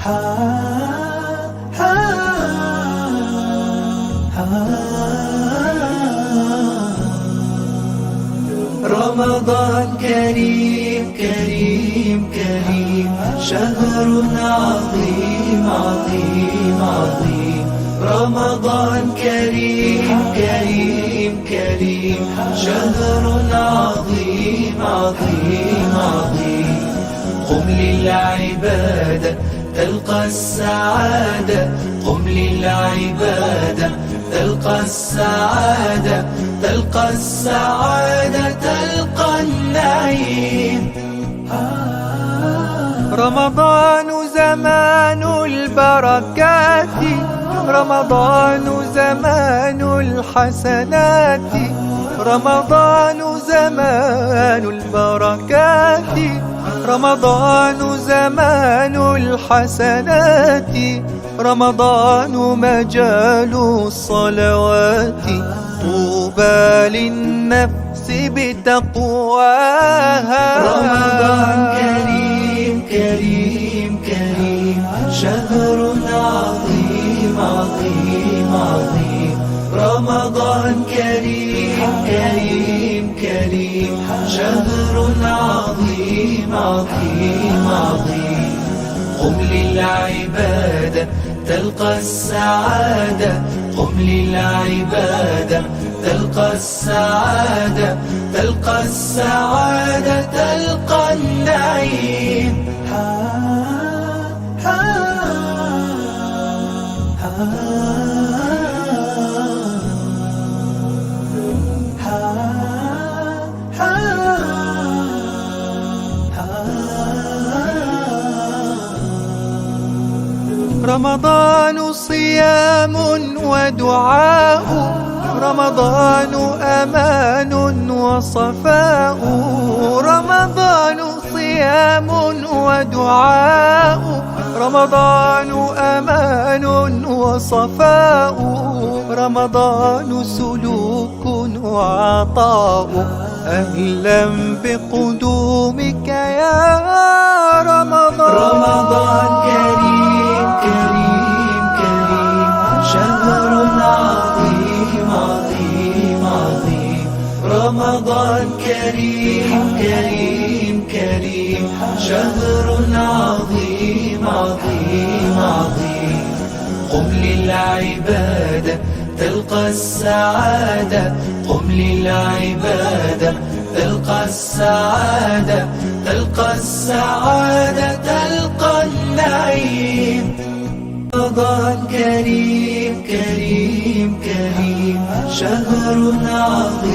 رمضان كريم كريم كريم، شهر عظيم عظيم عظيم. رمضان كريم كريم كريم، شهر عظيم عظيم عظيم. قم للعبادة تلقى السعادة، قم للعبادة تلقى السعادة، تلقى السعادة تلقى النعيم. رمضان زمان البركات، رمضان زمان الحسنات، رمضان زمان البركات، رمضان زمان الحسنات، رمضان مجال الصلوات. طوبى للنفس بتقواها. رمضان كريم كريم كريم، شهر عظيم عظيم عظيم. رمضان كريم كريم كريم، شهر عظيم عظيم عظيم. قم للعبادة تلقى السعادة، قم للعبادة تلقى السعادة، تلقى السعادة تلقى النعيم. رمضان صيام ودعاء، رمضان أمان وصفاء، رمضان صيام ودعاء، رمضان أمان وصفاء، رمضان سلوك وعطاء. أهلا بقدومك يا رمضان. رمضان كريم كريم كريم، شهر عظيم عظيم عظيم. رمضان كريم كريم كريم، شهر عظيم عظيم عظيم. قم للعبادة تلقى السعادة، قم للعبادة تلقى السعادة، تلقى السعادة تلقى النعيم. رمضان كريم كريم كريم، شهر عظيم